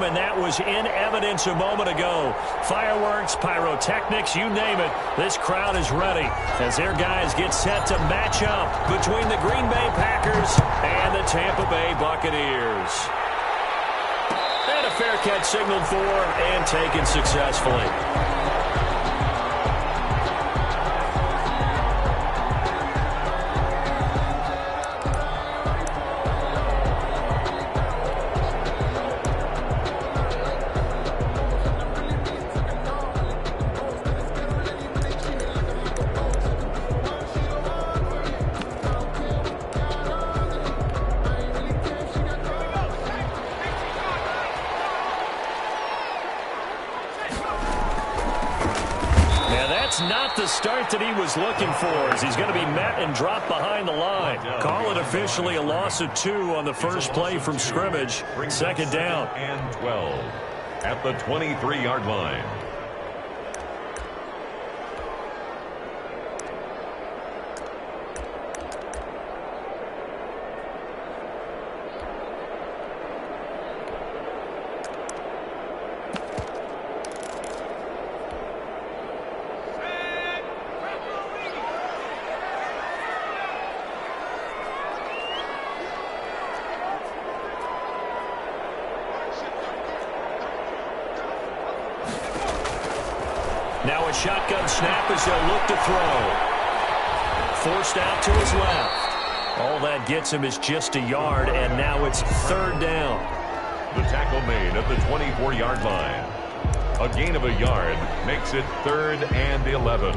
game, and that was in evidence a moment ago. Fireworks, pyrotechnics, you name it. This crowd is ready as their guys get set to match up between the Green Bay Packers and the Tampa Bay Buccaneers. And a fair catch signaled for and taken successfully. Not the start that he was looking for, as he's going to be met and dropped behind the line. Call it officially a loss of 2 on the first play from scrimmage. Second down. And 12 at the 23-yard line. Now a shotgun snap as they'll look to throw. Forced out to his left. All that gets him is just a yard, and now it's third down. The tackle made at the 24-yard line. A gain of a yard makes it 3rd and 11.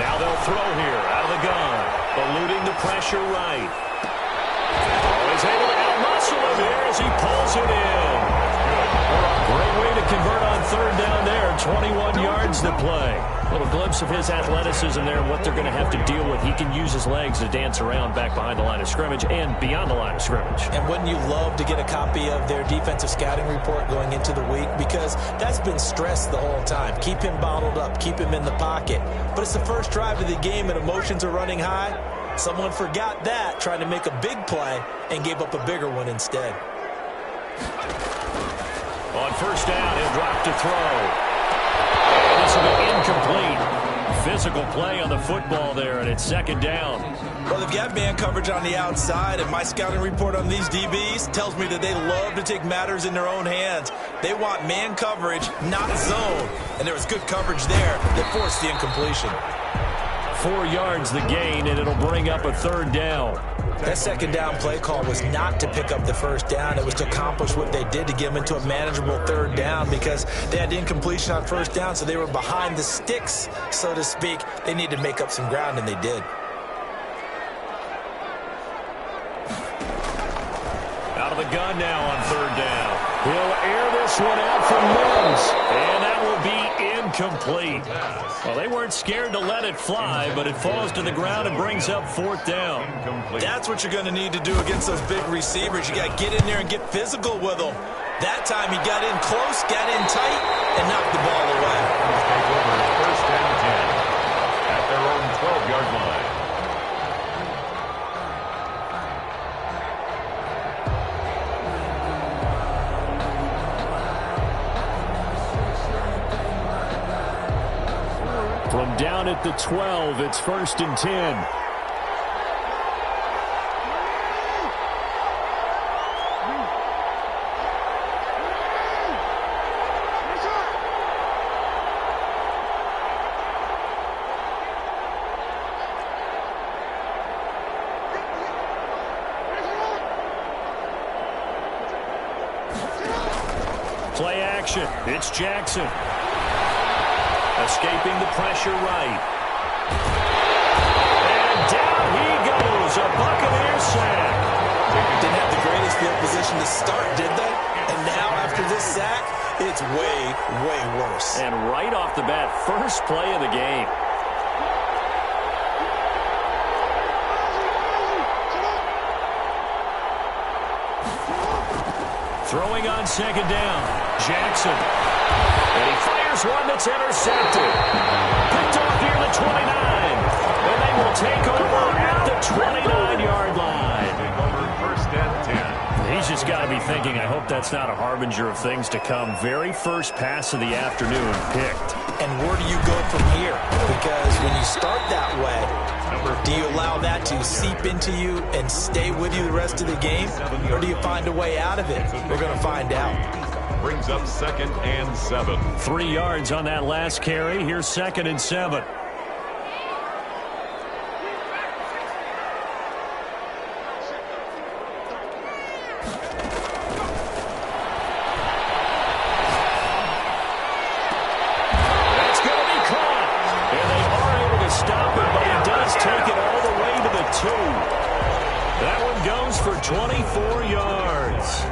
Now they'll throw here out of the gun. Eluding the pressure right. He's able to out-muscle him here as he pulls it in. Great way to convert on third down there. 21 yards to play. A little glimpse of his athleticism there and what they're going to have to deal with. He can use his legs to dance around back behind the line of scrimmage and beyond the line of scrimmage. And wouldn't you love to get a copy of their defensive scouting report going into the week? Because that's been stressed the whole time. Keep him bottled up. Keep him in the pocket. But it's the first drive of the game and emotions are running high. Someone forgot that, trying to make a big play, and gave up a bigger one instead. On first down, he'll drop to throw. And this will be incomplete. Physical play on the football there, and it's second down. Well, they've got man coverage on the outside, and my scouting report on these DBs tells me that they love to take matters in their own hands. They want man coverage, not zone. And there was good coverage there that forced the incompletion. 4 yards the gain, and it'll bring up a third down. That second down play call was not to pick up the first down. It was to accomplish what they did to get them into a manageable third down because they had incompletion on first down, so they were behind the sticks, so to speak. They needed to make up some ground, and they did. Out of the gun now on third down. He'll air this one out for Mims, and that will be incomplete. Well, they weren't scared to let it fly, but it falls to the ground and brings up fourth down. That's what you're going to need to do against those big receivers. You got to get in there and get physical with them. That time he got in close, got in tight, and knocked the ball away. First and 10 at their own 12-yard line. From down at the 12, it's first and 10. Play action. It's Jackson. Escaping the pressure right. And down he goes. A Buccaneer sack. Didn't have the greatest field position to start, did they? And now after this sack, it's way, way worse. And right off the bat, first play of the game. Throwing on second down. Jackson. And he fires one that's intercepted. Picked off near the 29. take over at the 29-yard line. First and 10. He's just got to be thinking, I hope that's not a harbinger of things to come. Very first pass of the afternoon picked. And where do you go from here? Because when you start that way, do you allow that to seep into you and stay with you the rest of the game? Or do you find a way out of it? We're going to find out. Brings up 2nd and 7. 3 yards on that last carry. Here's 2nd and 7. That one goes for 24 yards.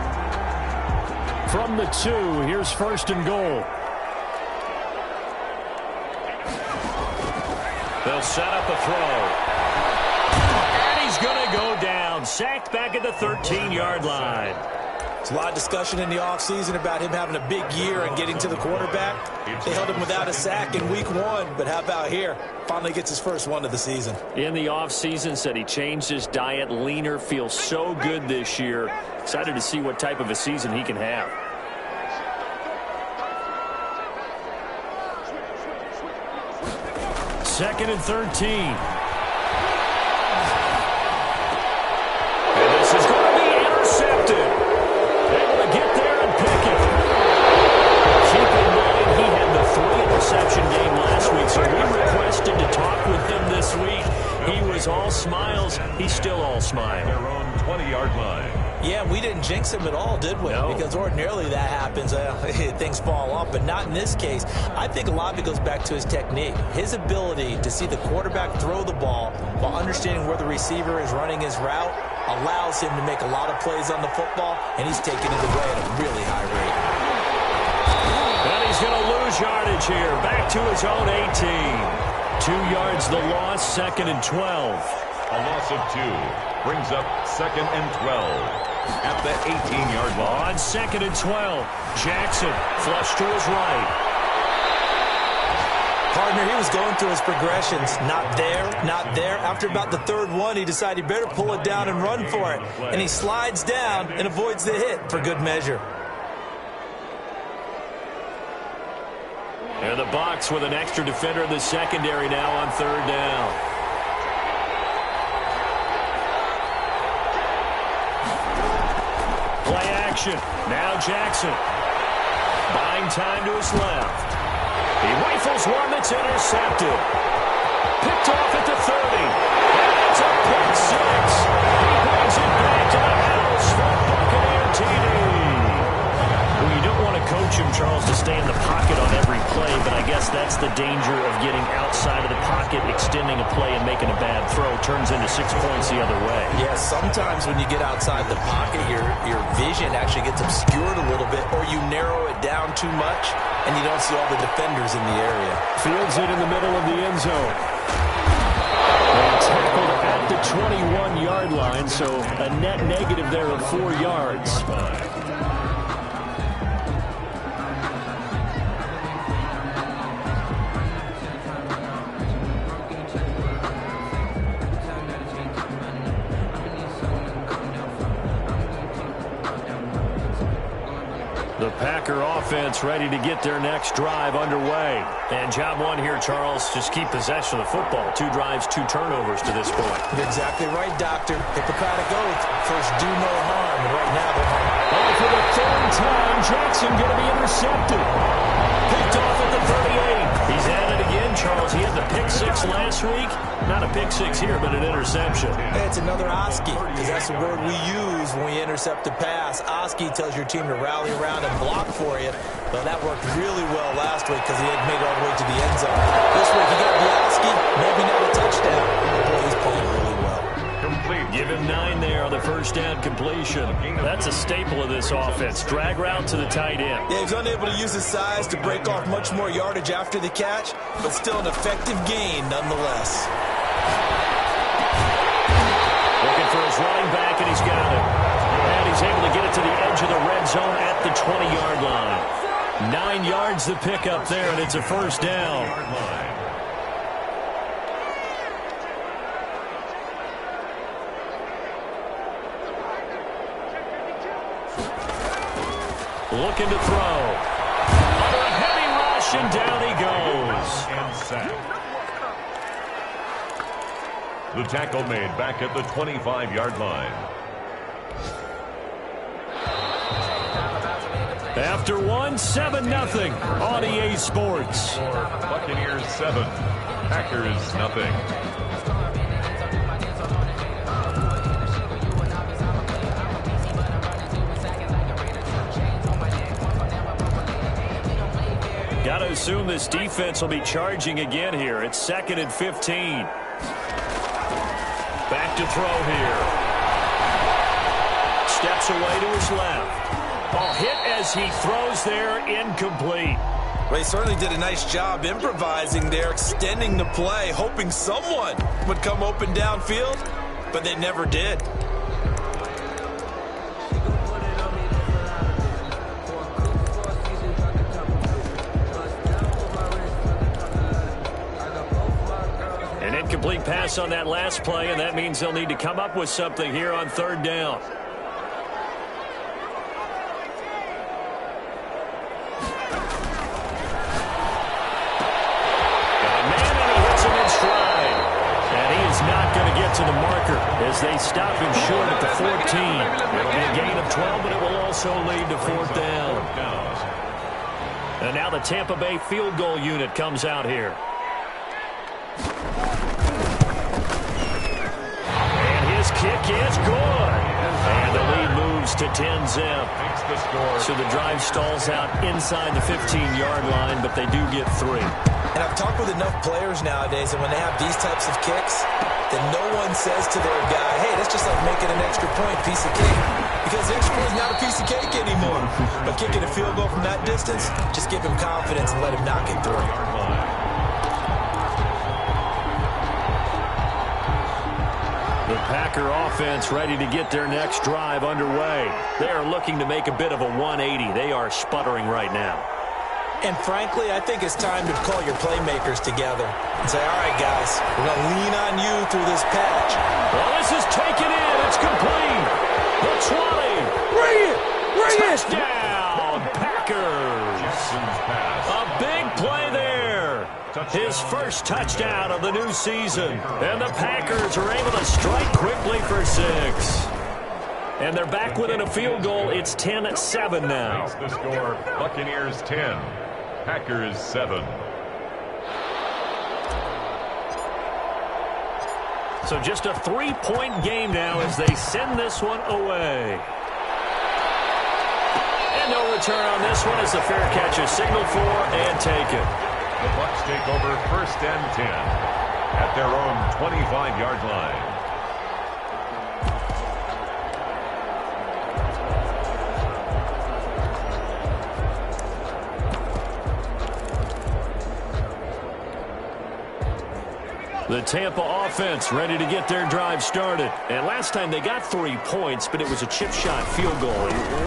From the 2, here's 1st and goal. They'll set up a throw. And he's going to go down. Sacked back at the 13-yard line. There's a lot of discussion in the offseason about him having a big year and getting to the quarterback. They held him without a sack in week 1, but how about here? Finally gets his first one of the season. In the offseason, said he changed his diet, leaner, feels so good this year. Excited to see what type of a season he can have. Second and 13. And this is going to be intercepted. Able to get there and pick it. Keep in mind, he had the 3-interception game last week, so we requested to talk with him this week. He was all smiles. He's still all smile. Their own 20-yard line. Yeah, we didn't jinx him at all, did we? No. Because ordinarily that happens. Things fall off, but not in this case. I think a lot of it goes back to his technique. His ability to see the quarterback throw the ball while understanding where the receiver is running his route allows him to make a lot of plays on the football, and he's taking it away at a really high rate. And he's going to lose yardage here. Back to his own 18. 2 yards the loss, 2nd and 12. A loss of 2 brings up 2nd and 12 at the 18-yard line. On 2nd and 12, Jackson flush to his right. Partner, he was going through his progressions. Not there, not there. After about the 3rd one, he decided he better pull it down and run for it. And he slides down and avoids the hit for good measure. And the Bucs with an extra defender in the secondary now on 3rd down. Play action. Now Jackson. Buying time to his left. He rifles one that's intercepted. Picked off at the 30. And it's a pick 6. He brings it back to the house for Buccaneer TD. Well, you don't want to coach him, Charles, to stay in the pocket on every play, but I guess that's the danger of getting outside of the pocket, extending a play and making a bad throw. Turns into 6 points the other way. Yeah, sometimes when you get outside the pocket, your vision actually gets obscured a little bit, or you narrow it down too much, and you don't see all the defenders in the area. Fields it in the middle of the end zone. And tackled at the 21-yard line, so a net negative there of 4 yards. The Packer offense ready to get their next drive underway. And job one here, Charles, just keep possession of the football. 2 drives, 2 turnovers to this point. You're exactly right, Doctor. Hippocratic oath. First, do no harm. And right now, they're harm. Oh, for the 3rd time, Jackson going to be intercepted. Picked off at the 38. He's at it again, Charles. He had the pick 6 last week. Not a pick 6 here, but an interception. Hey, it's another Oski, because that's the word we use when we intercept a pass. Oski tells your team to rally around and block for you. But that worked really well last week because he had made it all the way to the end zone. This week, he got the Oski, maybe not a touchdown. Boy, he's playing really well. Complete. Give him 9 there on the first down completion. That's a staple of this offense. Drag route to the tight end. Yeah, he's unable to use his size to break off much more yardage after the catch, but still an effective gain nonetheless. Looking for his running back, and he's got it. And he's able to get it to the edge of the red zone at the 20-yard line. 9 yards the pickup there, and it's a first down. Looking to throw. Under a heavy rush, and down he goes. And sack. The tackle made back at the 25-yard line. After one, 7-0 on EA Sports. Buccaneers 7, Packers nothing. Got to assume this defense will be charging again here. It's 2nd and 15. Back to throw here. Steps away to his left. Ball hit as he throws there, incomplete. Ray certainly did a nice job improvising there, extending the play, hoping someone would come open downfield, but they never did. An incomplete pass on that last play, and that means they'll need to come up with something here on 3rd down. To the marker as they stop him short at the 14. It'll be a gain of 12, but it will also lead to 4th down. And now the Tampa Bay field goal unit comes out here. And his kick is good. And the lead moves to 10-zip. So the drive stalls out inside the 15-yard line, but they do get 3. And I've talked with enough players nowadays, and when they have these types of kicks, then no one says to their guy, hey, that's just like making an extra point, piece of cake. Because the extra point is not a piece of cake anymore. But kicking a field goal from that distance, just give him confidence and let him knock it through. The Packer offense ready to get their next drive underway. They are looking to make a bit of a 180. They are sputtering right now. And frankly, I think it's time to call your playmakers together and say, all right, guys, we're going to lean on you through this patch. Well, this is taken in. It's complete. The 20. Bring it. Bring it. Touchdown, Packers. A big play there. His first touchdown of the new season. And the Packers are able to strike quickly for 6. And they're back within a field goal. It's 10-7 now. The score, Buccaneers 10, Packers 7. So just a 3-point game now as they send this one away. And no return on this one as the fair catch is signaled for and taken. The Bucs take over 1st and 10 at their own 25-yard line. The Tampa offense ready to get their drive started. And last time they got 3 points, but it was a chip shot field goal.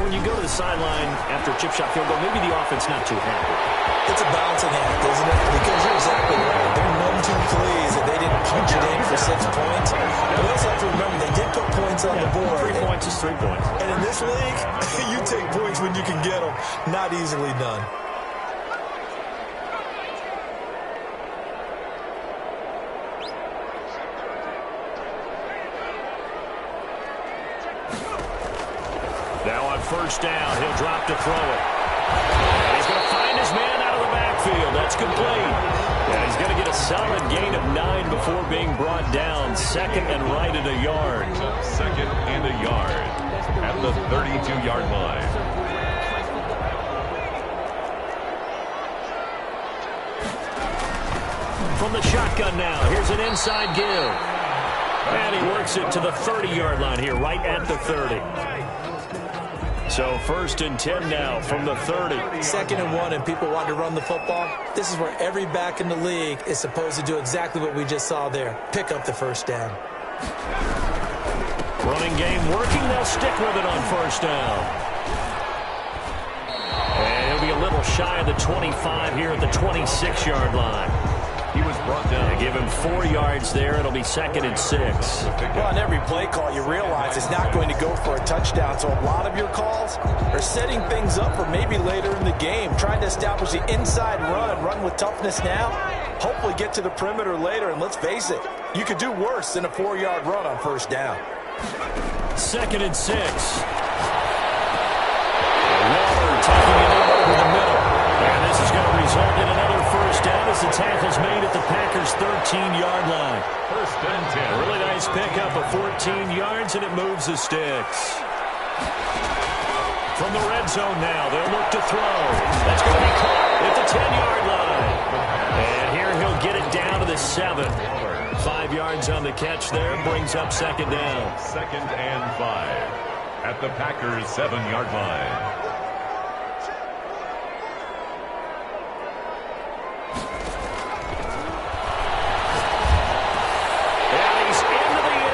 When you go to the sideline after a chip shot field goal, maybe the offense not too happy. It's a balancing act, isn't it? Because you're exactly right. They're numb too pleased that they didn't punch it in for 6 points. But we also have to remember they did put points on the board. 3 points is 3 points. And in this league, you take points when you can get them. Not easily done. Now on 1st down, he'll drop to throw it. And he's going to find his man out of the backfield. That's complete. And he's going to get a solid gain of 9 before being brought down. 2nd and right at a yard. 2nd and a yard at the 32-yard line. From the shotgun now, here's an inside give. And he works it to the 30-yard line here, right at the 30. So 1st and 10 now from the 30. 2nd and 1, and people want to run the football. This is where every back in the league is supposed to do exactly what we just saw there. Pick up the 1st down. Running game working. They'll stick with it on 1st down. And he'll be a little shy of the 25 here at the 26-yard line. He was brought down. They give him 4 yards there. It'll be 2nd and 6. Well, on every play call, you realize it's not going to go for a touchdown. So a lot of your calls are setting things up for maybe later in the game, trying to establish the inside run with toughness now, hopefully get to the perimeter later. And let's face it, you could do worse than a 4-yard run on 1st down. 2nd and 6. Waller taking it in over the middle. And this is going to result in another 1st down as the tackle's made at the Packers' 13-yard line. 1st and 10. A really nice pickup of 14 yards, and it moves the sticks. From the red zone now, they'll look to throw. That's going to be caught at the 10-yard line. And here he'll get it down to the 7. 5 yards on the catch there, brings up 2nd down. 2nd and 5 at the Packers' 7-yard line.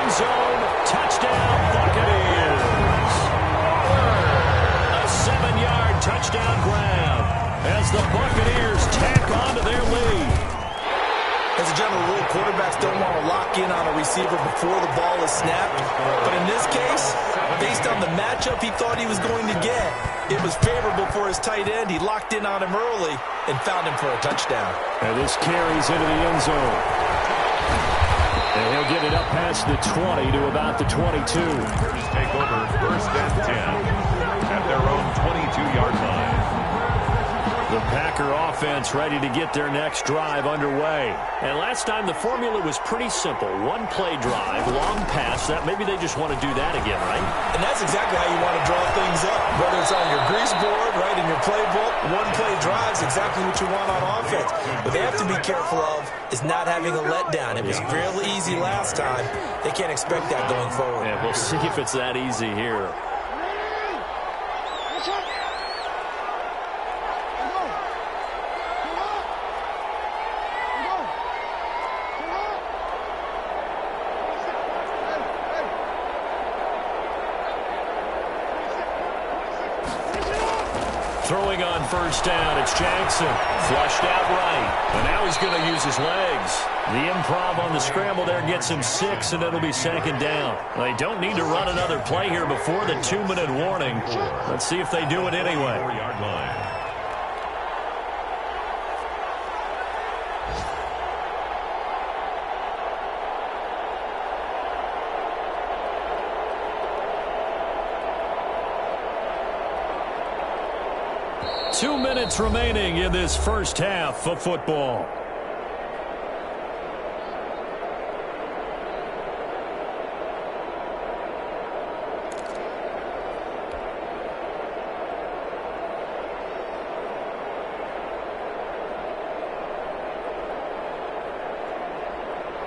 Zone, touchdown, Buccaneers. A 7-yard touchdown grab as the Buccaneers tack on to their lead. As a general rule, quarterbacks don't want to lock in on a receiver before the ball is snapped. But in this case, based on the matchup he thought he was going to get, it was favorable for his tight end. He locked in on him early and found him for a touchdown. And this carries into the end zone. And he'll get it up past the 20 to about the 22. Take over 1st and 10 at their own 22-yard line. The Packer offense ready to get their next drive underway. And last time the formula was pretty simple. 1-play drive, long pass. That maybe they just want to do that again, right? And that's exactly how you want to draw things up. Whether it's on your grease board, right, in your playbook, 1-play drives exactly what you want on offense. What they have to be careful of is not having a letdown. It was fairly easy last time. They can't expect that going forward. And we'll see if it's that easy here. Throwing on 1st down, it's Jackson. Flushed out right. And now he's going to use his legs. The improv on the scramble there gets him 6, and it'll be 2nd down. They don't need to run another play here before the 2-minute warning. Let's see if they do it anyway. 4-yard line. Two minutes remaining in this 1st half of football.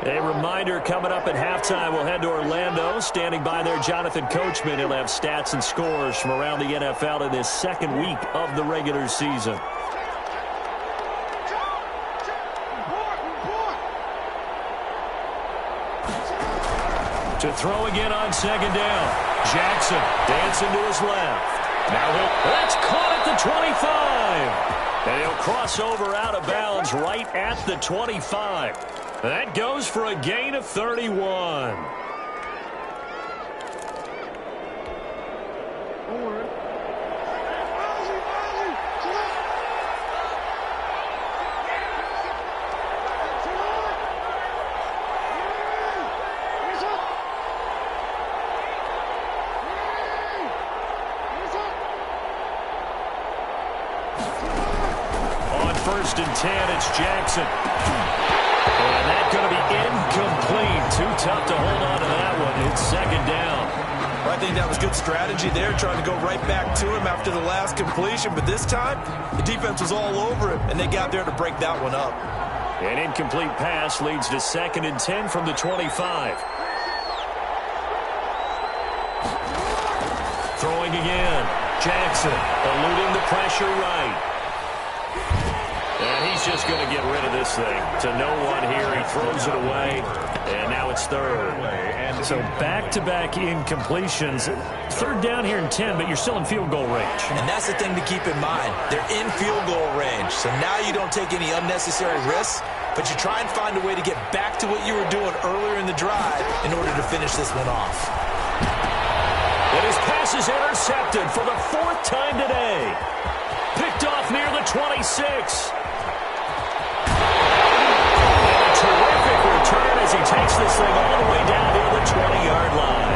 A reminder coming up at halftime, we'll head to Orlando. Standing by there, Jonathan Coachman. He'll have stats and scores from around the NFL in this 2nd week of the regular season. To throw again on 2nd down. Jackson dancing to his left. Now that's caught at the 25. And he'll cross over out of bounds right at the 25. That goes for a gain of 31. On 1st and 10, it's Jackson. And that's going to be incomplete. Too tough to hold on to that one. It's 2nd down. Well, I think that was good strategy there, trying to go right back to him after the last completion. But this time, the defense was all over him, and they got there to break that one up. An incomplete pass leads to 2nd and 10 from the 25. Throwing again. Jackson eluding the pressure right. And he's just going to get rid of this thing. To no one here. He throws it away. And now it's 3rd. So back-to-back incompletions. 3rd down here in 10, but you're still in field goal range. And that's the thing to keep in mind. They're in field goal range. So now you don't take any unnecessary risks. but you try and find a way to get back to what you were doing earlier in the drive in order to finish this one off. And his pass is intercepted for the 4th time today. Picked off near the 26. And a terrific return as he takes this thing all the way down near the 20-yard line.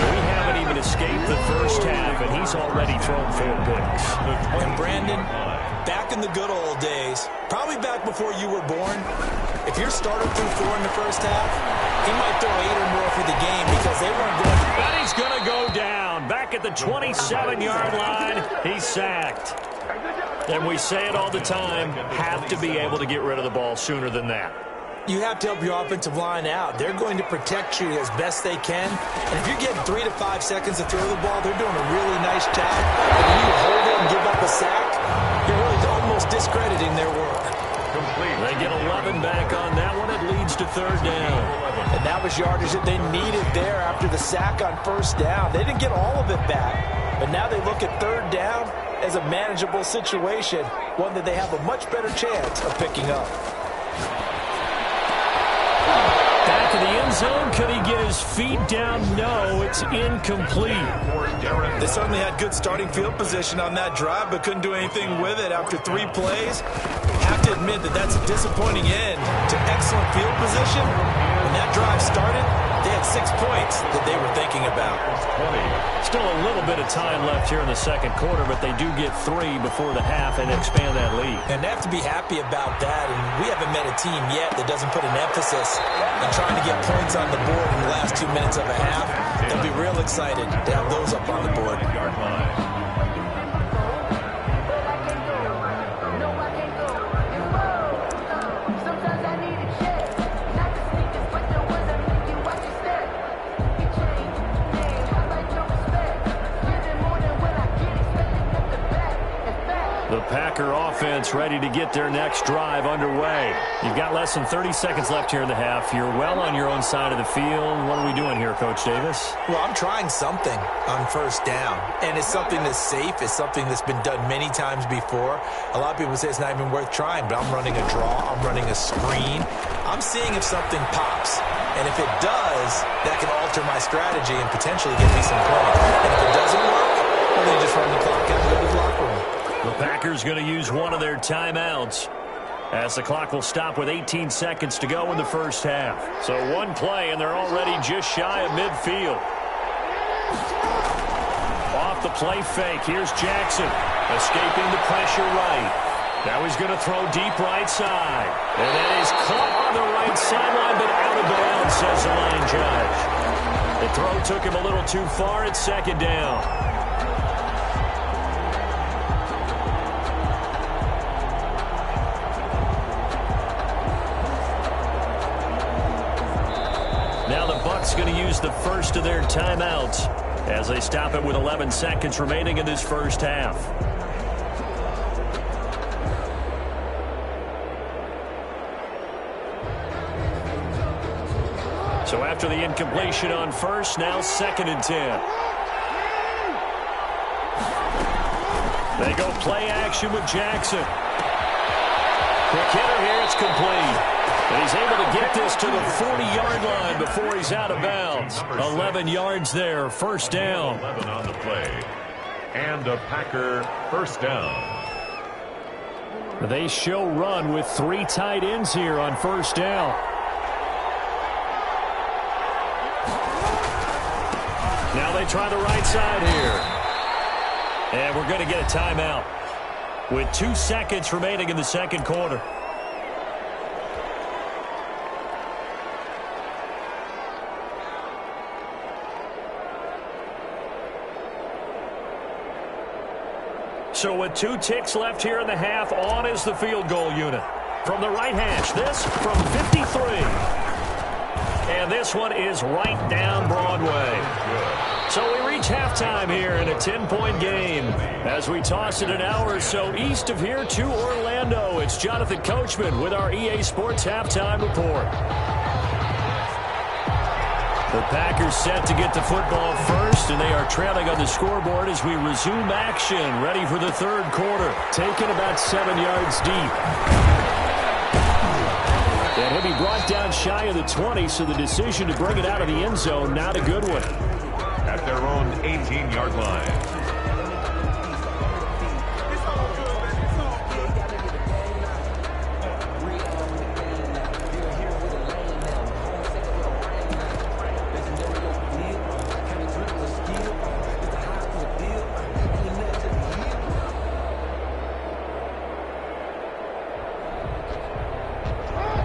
We haven't even escaped the first half, and he's already thrown 4 picks. And Brandon, back in the good old days, probably back before you were born, if your starter threw 4 in the first half, he might throw 8 or more for the game because they weren't going to. And he's going to go down. Back at the 27-yard line, he's sacked. And we say it all the time, have to be able to get rid of the ball sooner than that. You have to help your offensive line out. They're going to protect you as best they can. And if you're getting 3 to 5 seconds to throw the ball, they're doing a really nice job. But when you hold it and give up a sack, you're really almost discrediting their work. They get 11 back on that one. It leads to 3rd down. And that was yardage that they needed there after the sack on 1st down. They didn't get all of it back, but now they look at 3rd down as a manageable situation, one that they have a much better chance of picking up. Back in the end zone, could he get his feet down? No, it's incomplete. They certainly had good starting field position on that drive, but couldn't do anything with it after 3 plays. Have to admit that that's a disappointing end to excellent field position. When that drive started, they had 6 points that they were thinking about. Still a little bit of time left here in the 2nd quarter, but they do get 3 before the half and expand that lead. And they have to be happy about that. And we haven't met a team yet that doesn't put an emphasis on trying to get points on the board in the last 2 minutes of a half. They'll be real excited to have those up on the board. The Packer offense ready to get their next drive underway. You've got less than 30 seconds left here in the half. You're well on your own side of the field. What are we doing here, Coach Davis? Well, I'm trying something on 1st down, and it's something that's safe. It's something that's been done many times before. A lot of people say it's not even worth trying, but I'm running a draw. I'm running a screen. I'm seeing if something pops, and if it does, that can alter my strategy and potentially get me some points. And if it doesn't work, well, then you just run the clock out and go to the locker room. The Packers going to use one of their timeouts as the clock will stop with 18 seconds to go in the first half. So 1 play, and they're already just shy of midfield. Off the play fake, here's Jackson, escaping the pressure right. Now he's going to throw deep right side. And that is caught on the right sideline, but out of bounds, says the line judge. The throw took him a little too far at 2nd down. Now the Bucs going to use the first of their timeouts as they stop it with 11 seconds remaining in this first half. So after the incompletion on 1st, now 2nd and 10. They go play action with Jackson. Quick hitter here, it's complete. And he's able to get this to the 40-yard line before he's out of bounds. 11 yards there, 1st down. 11 on the play. And a Packer 1st down. They show run with 3 tight ends here on 1st down. Now they try the right side here. And we're going to get a timeout with 2 seconds remaining in the 2nd quarter. So with 2 ticks left here in the half, on is the field goal unit. From the right hash, this from 53. And this one is right down Broadway. So we reach halftime here in a 10-point game. As we toss it an hour or so east of here to Orlando, it's Jonathan Coachman with our EA Sports Halftime Report. The Packers set to get the football first, and they are trailing on the scoreboard as we resume action, ready for the 3rd quarter. Taken about 7 yards deep. And he'll be brought down shy of the 20, so the decision to bring it out of the end zone, not a good one. At their own 18-yard line.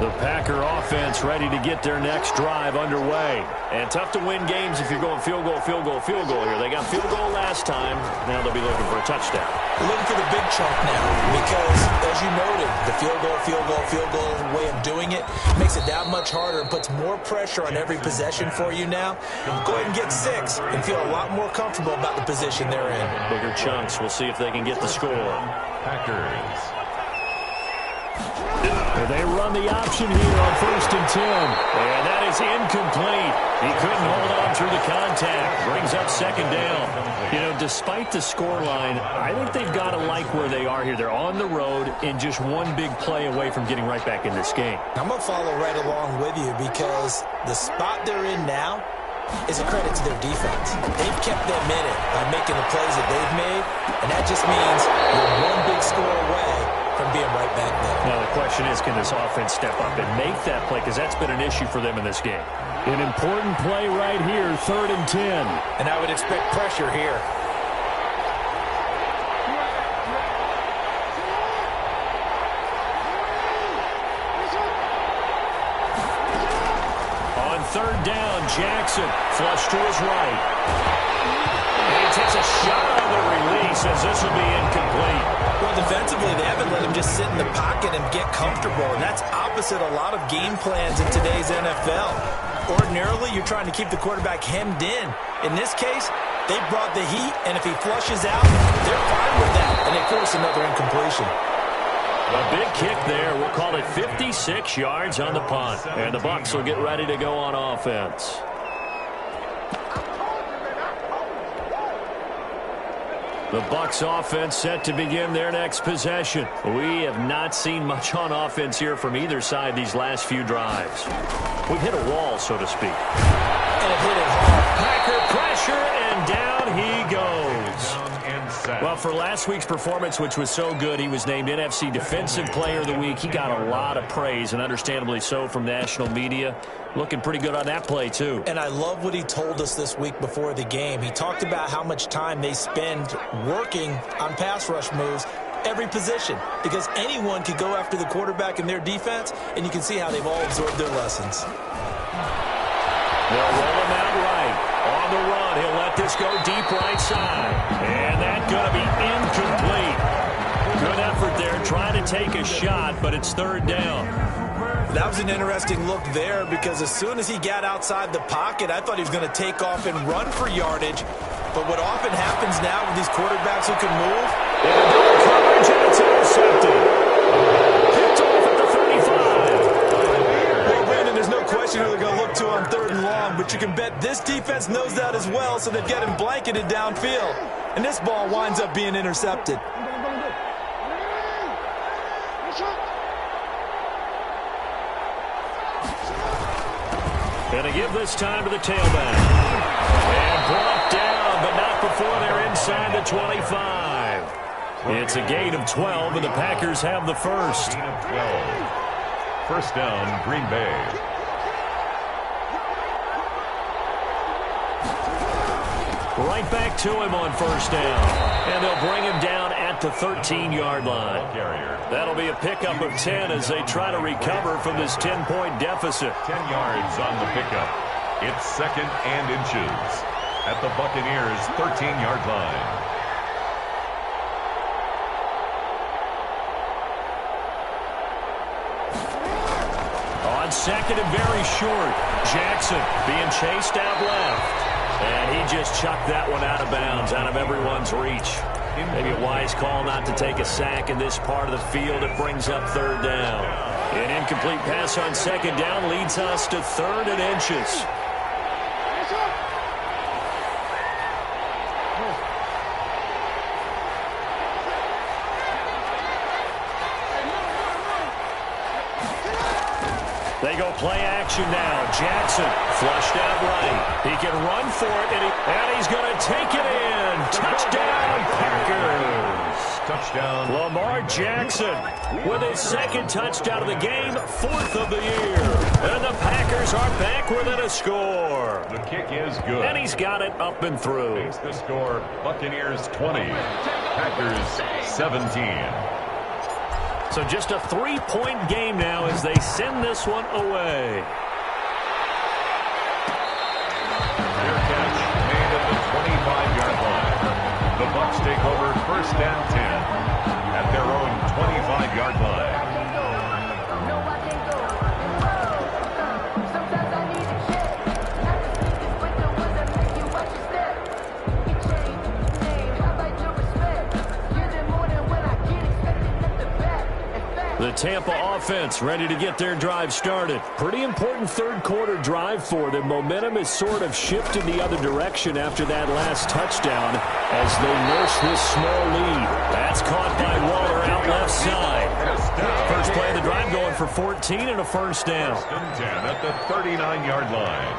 The Packer offense ready to get their next drive underway. And tough to win games if you're going field goal, field goal, field goal here. They got field goal last time. Now they'll be looking for a touchdown. Looking for the big chunk now because, as you noted, the field goal way of doing it makes it that much harder and puts more pressure on every possession for you now. Go ahead and get 6 and feel a lot more comfortable about the position they're in. Bigger chunks. We'll see if they can get the score. Packers. They run the option here on 1st and 10. And that is incomplete. He couldn't hold on through the contact. Brings up 2nd down. You know, despite the scoreline, I think they've got to like where they are here. They're on the road and just one big play away from getting right back in this game. I'm going to follow right along with you because the spot they're in now is a credit to their defense. They've kept them in it by making the plays that they've made, and that just means you're one big score away from being right back there. Now, the question is, can this offense step up and make that play? Because that's been an issue for them in this game. An important play right here, 3rd and 10. And I would expect pressure here. On 3rd down, Jackson flush to his right. And he takes a shot on the release as this will be incomplete. Well, defensively, they haven't let him just sit in the pocket and get comfortable, and that's opposite a lot of game plans in today's NFL. Ordinarily, you're trying to keep the quarterback hemmed in. In this case, they brought the heat, and if he flushes out, they're fine with that, and they force another incompletion. A big kick there. We'll call it 56 yards on the punt, and the Bucs will get ready to go on offense. The Bucs offense set to begin their next possession. We have not seen much on offense here from either side these last few drives. We've hit a wall, so to speak. And it hit it hard. Packer pressure, and down he goes. Well, for last week's performance, which was so good, he was named NFC Defensive Player of the Week. He got a lot of praise, and understandably so, from national media. Looking pretty good on that play, too. And I love what he told us this week before the game. He talked about how much time they spend working on pass rush moves, every position, because anyone could go after the quarterback in their defense, and you can see how they've all absorbed their lessons. They'll roll him out right. On the run, he'll let this go deep right side. And that's going to be incomplete. Good effort there, trying to take a shot, but it's 3rd down. That was an interesting look there because as soon as he got outside the pocket, I thought he was going to take off and run for yardage. But what often happens now with these quarterbacks who can move, coverage, and it's intercepted. Picked off at the 35. Well, Brandon, there's no question who they're going to look to on 3rd and long, but you can bet this defense knows that as well, so they've got him blanketed downfield. And this ball winds up being intercepted. Going to give this time to the tailback. And brought down, but not before they're inside the 25. It's a gain of 12, and the Packers have the first. Gain of 12. First down, Green Bay. Right back to him on 1st down. And they'll bring him down at the 13-yard line. That'll be a pickup of 10 as they try to recover from this 10-point deficit. 10 yards on the pickup. It's 2nd and inches at the Buccaneers' 13-yard line. On 2nd and very short, Jackson being chased out left. And he just chucked that one out of bounds, out of everyone's reach. Maybe a wise call not to take a sack in this part of the field. It brings up 3rd down. An incomplete pass on 2nd down leads us to 3rd and inches. They go play action now. Jackson flushed out right. He can run for it, and he's going to take it in. Touchdown, Packers. Touchdown. Lamar Jackson with his second touchdown of the game, fourth of the year. And the Packers are back within a score. The kick is good. And he's got it up and through. Makes the score Buccaneers 20, Packers 17. So just a 3-point game now as they send this one away. Their catch made at the 25-yard line. The Bucs take over first and 10 at their own 25-yard line. The Tampa offense ready to get their drive started. Pretty important third-quarter drive for them. Momentum has sort of shifted the other direction after that last touchdown as they nurse this small lead. That's caught by Waller out left side. First play of the drive going for 14 and a first down. First and 10 at the 39-yard line.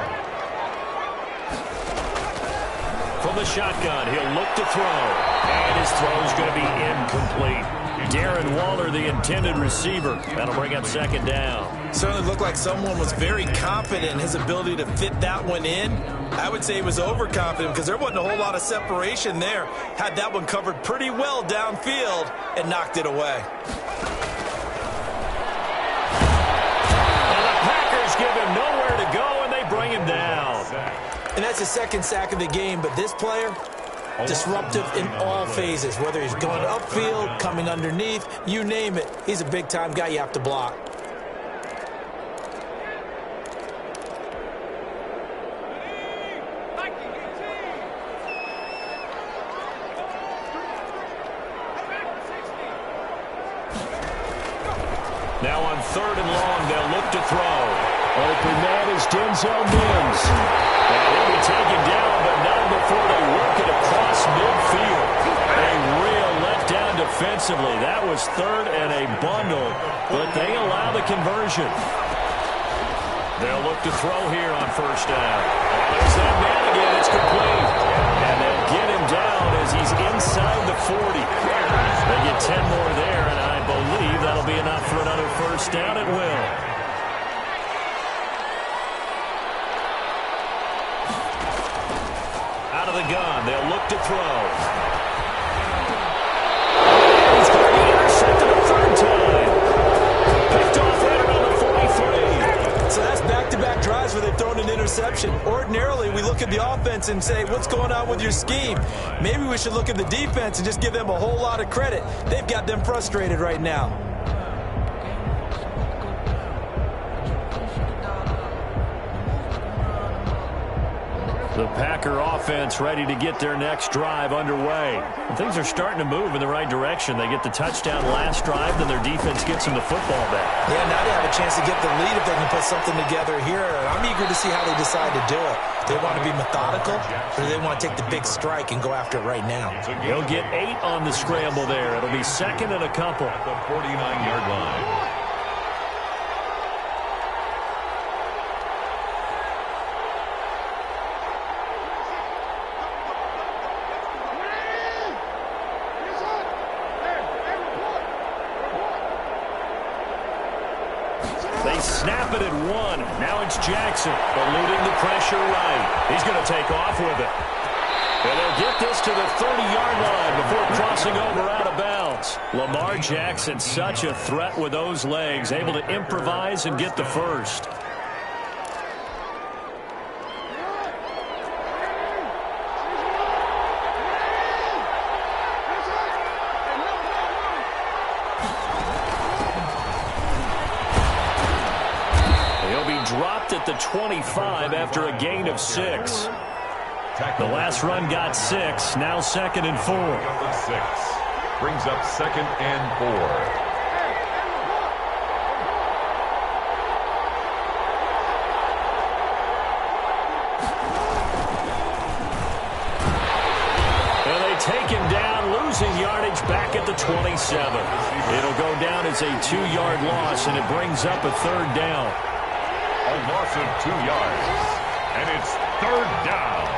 From the shotgun, he'll look to throw. And his throw's going to be incomplete. Darren Waller, the intended receiver. That'll bring up second down. Certainly looked like someone was very confident in his ability to fit that one in. I would say he was overconfident because there wasn't a whole lot of separation there. Had that one covered pretty well downfield and knocked it away. And the Packers give him nowhere to go, and they bring him down. And that's the second sack of the game, but this player, disruptive in all phases, whether he's going upfield, coming underneath, you name it. He's a big-time guy you have to block. Now on third and long, they'll look to throw. Open man is Denzel Mims. And he'll be taken down, but not before they work it across midfield. A real letdown defensively. That was third and a bundle, but they allow the conversion. They'll look to throw here on first down. There's that man again. It's complete. And they'll get him down as he's inside the 40. They get 10 more there, and I believe that'll be enough for another first down. It will. Out of the gun, they'll look to throw. He's going to be intercepted a third time. Picked off right around the 43. So that's back-to-back drives where they've thrown an interception. Ordinarily, we look at the offense and say, what's going on with your scheme? Maybe we should look at the defense and just give them a whole lot of credit. They've got them frustrated right now. The Packer offense ready to get their next drive underway. And things are starting to move in the right direction. They get the touchdown last drive, then their defense gets them the football back. Yeah, now they have a chance to get the lead if they can put something together here. And I'm eager to see how they decide to do it. They want to be methodical, or do they want to take the big strike and go after it right now? He'll get 8 on the scramble there. It'll be second and a couple. At the 49-yard line. They snap it at 1. Now it's Jackson eluding the pressure right. He's going to take off with it. And they'll get this to the 30-yard line before crossing over out of bounds. Lamar Jackson, such a threat with those legs, able to improvise and get the first. Dropped at the 25 after a gain of 6. The last run got 6. Now second and 4. 6 brings up second and 4. And they take him down, losing yardage back at the 27. It'll go down as a 2-yard loss, and it brings up a third down. A loss of 2 yards. And it's 3rd down.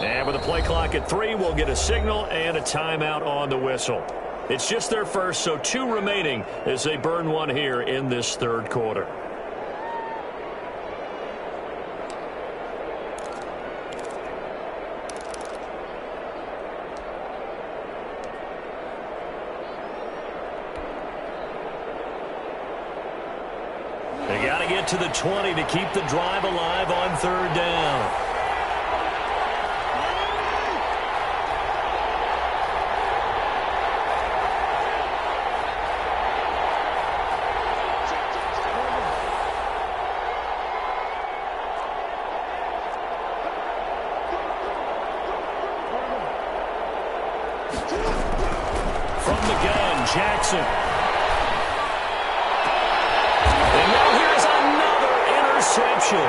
And with the play clock at 3, we'll get a signal and a timeout on the whistle. It's just their first, so 2 remaining as they burn one here in this 3rd quarter. They got to get to the 20 to keep the drive alive on 3rd down. Jackson. And now here's another interception.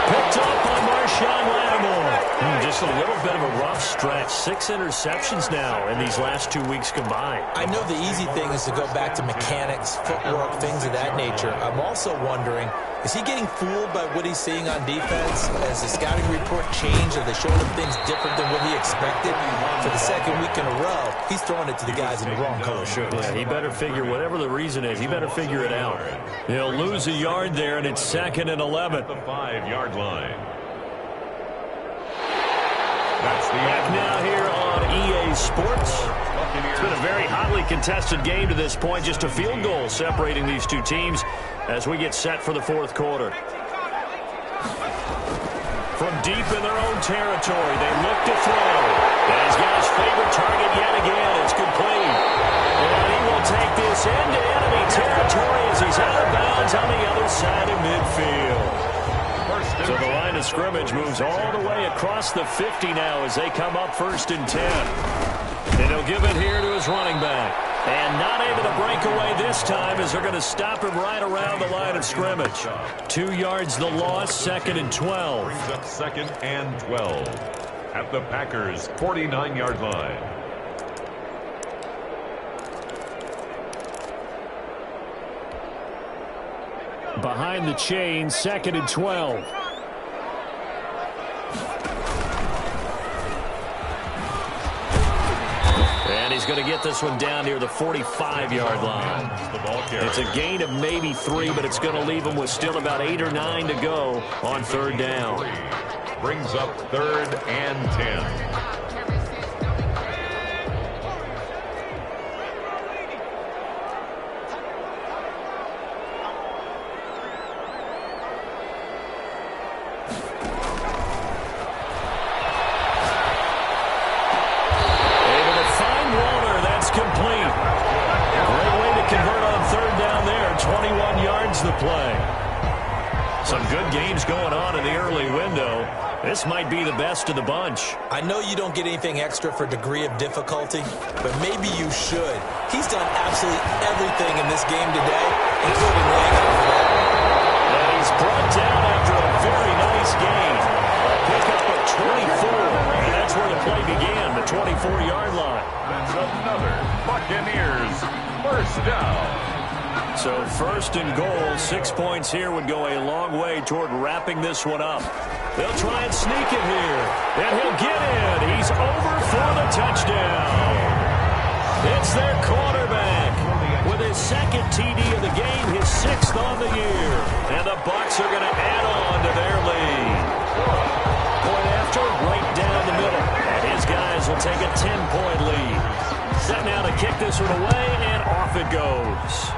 Picked up by Marshawn Lattimore. Just a little bit of a rough stretch. 6 interceptions now in these last 2 weeks combined. I know the easy thing is to go back to mechanics, footwork, things of that nature. I'm also wondering, is he getting fooled by what he's seeing on defense? Has the scouting report changed? Are they showing him things different than what he expected? For the 2nd week in a row, he's throwing it to the guys in the wrong color shirts. Yeah, he better figure, whatever the reason is, he better figure it out. He'll lose a yard there, and it's 2nd and 11. The 5-yard line. That's the back now here on EA Sports. It's been a very hotly contested game to this point. Just a field goal separating these 2 teams as we get set for the 4th quarter. From deep in their own territory, they look to throw. And he's got his favorite target yet again. It's complete. And he will take this into enemy territory as he's out of bounds on the other side of midfield. So the line of scrimmage moves all the way across the 50 now as they come up 1st and 10. And he'll give it here to his running back. And not able to break away this time as they're going to stop him right around the line of scrimmage. 2 yards the loss, 2nd and 12. Brings up 2nd and 12 at the Packers' 49-yard line. Behind the chain, 2nd and 12. And he's going to get this one down near the 45-yard line. It's a gain of maybe 3, but it's going to leave him with still about 8 or 9 to go on 3rd down. Brings up 3rd and 10. Play. Some good games going on in the early window. This might be the best of the bunch. I know you don't get anything extra for degree of difficulty, but maybe you should. He's done absolutely everything in this game today, including laying out for that. And he's brought down after a very nice game. A pickup of 24, and that's where the play began, the 24-yard line. That's another Buccaneers 1st down. So 1st and goal, 6 points here would go a long way toward wrapping this one up. They'll try and sneak it here, and he'll get in. He's over for the touchdown. It's their quarterback with his 2nd TD of the game, his 6th on the year. And the Bucs are going to add on to their lead. Point after, right down the middle. And his guys will take a 10-point lead. Set now to kick this one away, and off it goes.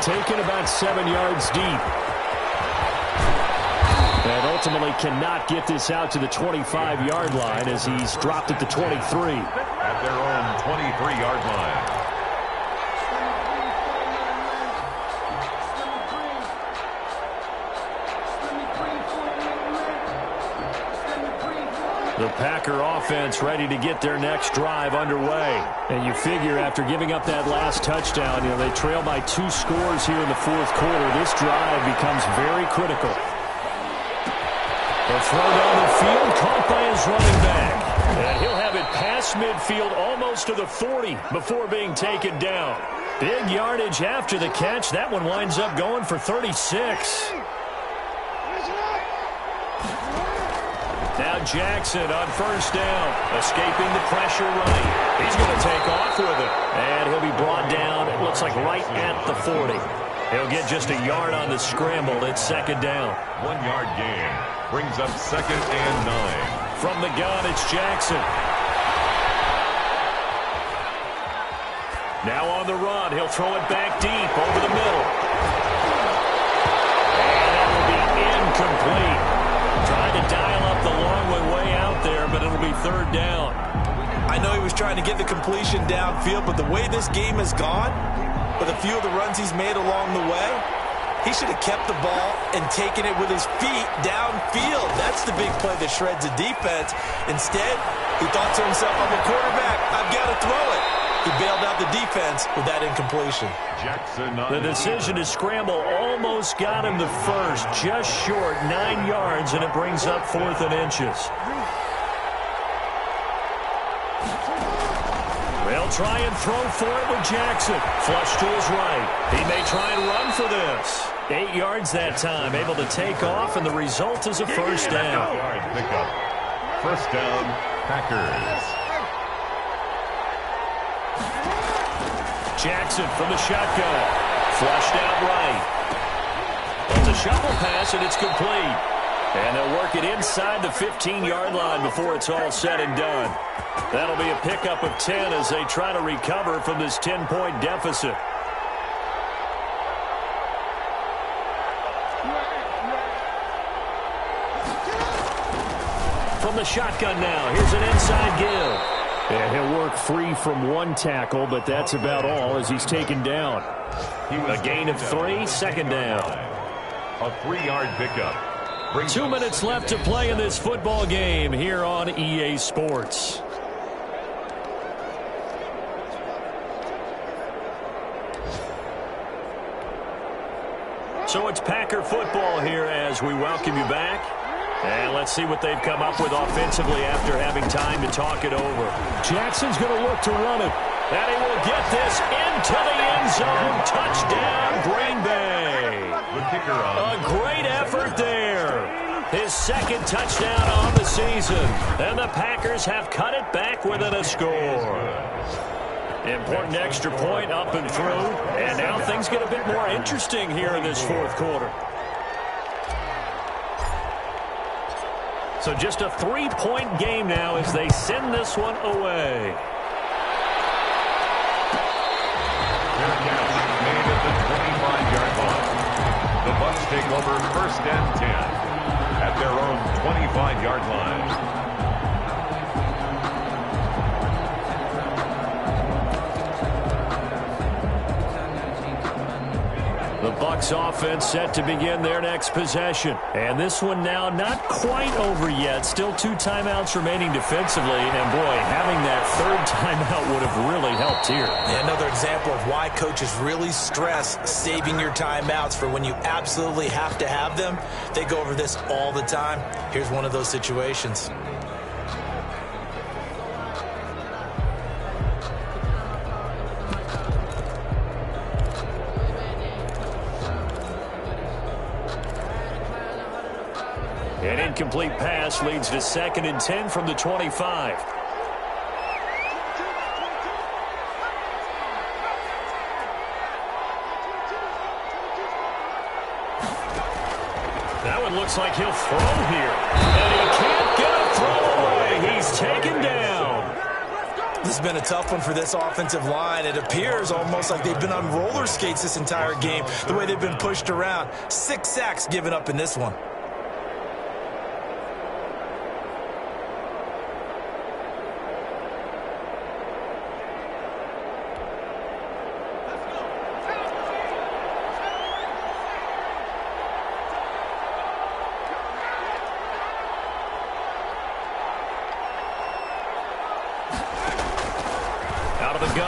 Taken about 7 yards deep. And ultimately cannot get this out to the 25-yard line as he's dropped at the 23. At their own 23-yard line. The Packer offense ready to get their next drive underway. And you figure after giving up that last touchdown, they trail by 2 scores here in the fourth quarter. This drive becomes very critical. The throw down the field, caught by his running back. And he'll have it past midfield almost to the 40 before being taken down. Big yardage after the catch. That one winds up going for 36. Now Jackson on first down, escaping the pressure right. He's going to take off with it. And he'll be brought down, it looks like right at the 40. He'll get just a yard on the scramble. It's second down. 1 yard gain brings up 2nd and 9. From the gun, it's Jackson. Now on the run, he'll throw it back deep over the middle. And that will be incomplete. Trying to dial up the long way out there, but it'll be third down. I know he was trying to get the completion downfield, but the way this game has gone, with a few of the runs he's made along the way, he should have kept the ball and taken it with his feet downfield. That's the big play that shreds the defense. Instead, he thought to himself, I'm a quarterback, I've got to throw it. He bailed out the defense with that incompletion. Jackson, the decision to scramble almost got him the first, just short, 9 yards, and it brings up 4th and inches. They'll try and throw for it with Jackson. Flush to his right. He may try and run for this. 8 yards that time, able to take off, and the result is a first down. Pickup. First down, Packers. Jackson from the shotgun. Flushed out right. It's a shuffle pass, and it's complete. And they'll work it inside the 15-yard line before it's all said and done. That'll be a pickup of 10 as they try to recover from this 10-point deficit. From the shotgun now, here's an inside give. And he'll work free from 1 tackle, but that's about all as he's taken down. A gain of 3, second down. A 3-yard pickup. 2 minutes left to play in this football game here on EA Sports. So it's Packer football here as we welcome you back. And let's see what they've come up with offensively after having time to talk it over. Jackson's going to look to run it. And he will get this into the end zone. Touchdown, Green Bay. The kicker on. A great effort there. His 2nd touchdown on the season. And the Packers have cut it back within a score. Important extra point up and through. And now things get a bit more interesting here in this fourth quarter. So just a 3-point game now as they send this one away. Fair catch made at the 25-yard line. The Bucs take over 1st and 10 at their own 25-yard line. The Bucs offense set to begin their next possession. And this one now not quite over yet. Still 2 timeouts remaining defensively. And boy, having that 3rd timeout would have really helped here. Yeah, another example of why coaches really stress saving your timeouts for when you absolutely have to have them. They go over this all the time. Here's one of those situations. An incomplete pass leads to 2nd and 10 from the 25. That one looks like he'll throw here. And he can't get a throw away. He's taken down. This has been a tough one for this offensive line. It appears almost like they've been on roller skates this entire game, the way they've been pushed around. 6 sacks given up in this one.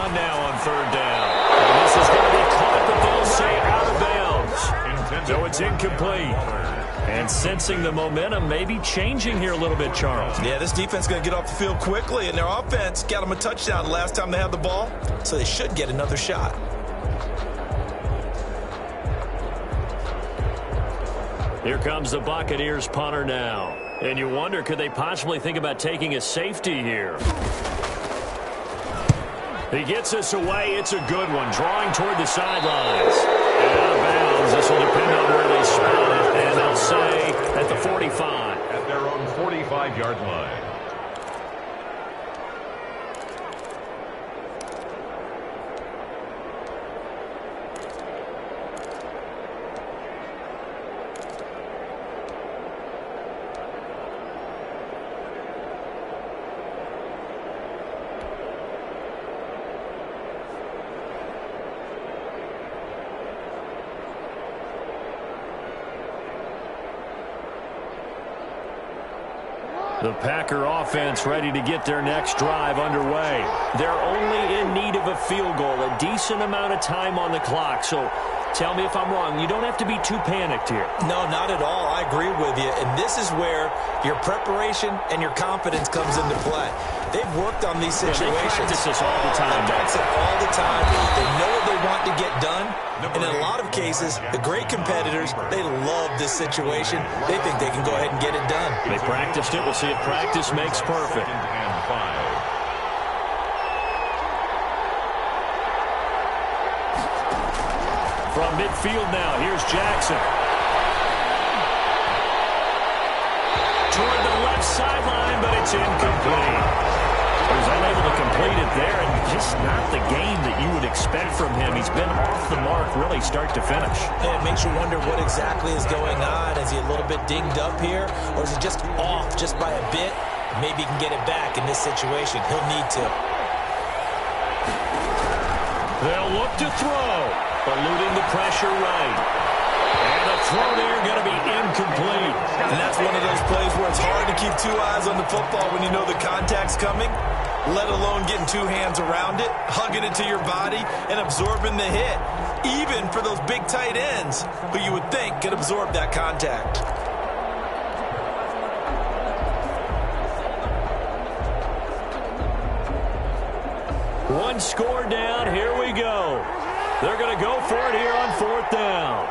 on now on third down. And this is going to be caught, but they'll say out of bounds. So it's incomplete. And sensing the momentum maybe changing here a little bit, Charles. Yeah, this defense is going to get off the field quickly, and their offense got them a touchdown the last time they had the ball, so they should get another shot. Here comes the Buccaneers punter now. And you wonder, could they possibly think about taking a safety here? He gets this away. It's a good one. Drawing toward the sidelines. And out of bounds. This will depend on where they spot it. And they'll say at the 45. At their own 45-yard line. The Packer offense ready to get their next drive underway. They're only in need of a field goal, a decent amount of time on the clock. So tell me if I'm wrong. You don't have to be too panicked here. No, not at all. I agree with you. And this is where your preparation and your confidence comes into play. They've worked on these situations. Yeah, they practice this all the time. They practice it all the time. They know what they want to get done. And in a lot of cases, the great competitors, they love this situation. They think they can go ahead and get it done. They practiced it. We'll see if practice makes perfect. And 5. From midfield now, here's Jackson. Toward the left sideline, but it's incomplete. He was unable to complete it there, and just not the game that you would expect from him. He's been off the mark really start to finish. And it makes you wonder what exactly is going on. Is he a little bit dinged up here, or is he just off just by a bit? Maybe he can get it back in this situation. He'll need to. They'll look to throw, eluding the pressure right. And a throw there going to be incomplete. And that's one of those plays where it's hard to keep two eyes on the football when you know the contact's coming, let alone getting two hands around it, hugging it to your body, and absorbing the hit, even for those big tight ends who you would think could absorb that contact. One score down. Here we go. They're going to go for it here on fourth down.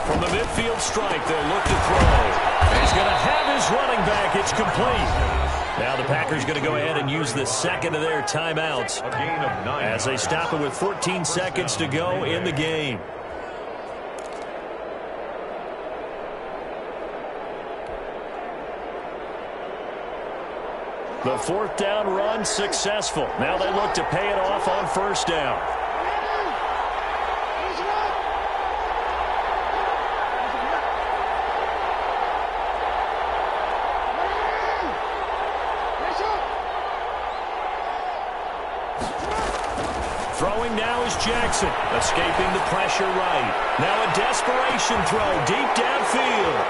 From the midfield strike, they'll look to throw. He's going to have his running back. It's complete. Now the Packers going to go ahead and use the second of their timeouts A gain of 9 as they stop it with 14 seconds to go in the game. The fourth down run successful. Now they look to pay it off on first down. Throwing now is Jackson, escaping the pressure right. Now a desperation throw deep downfield.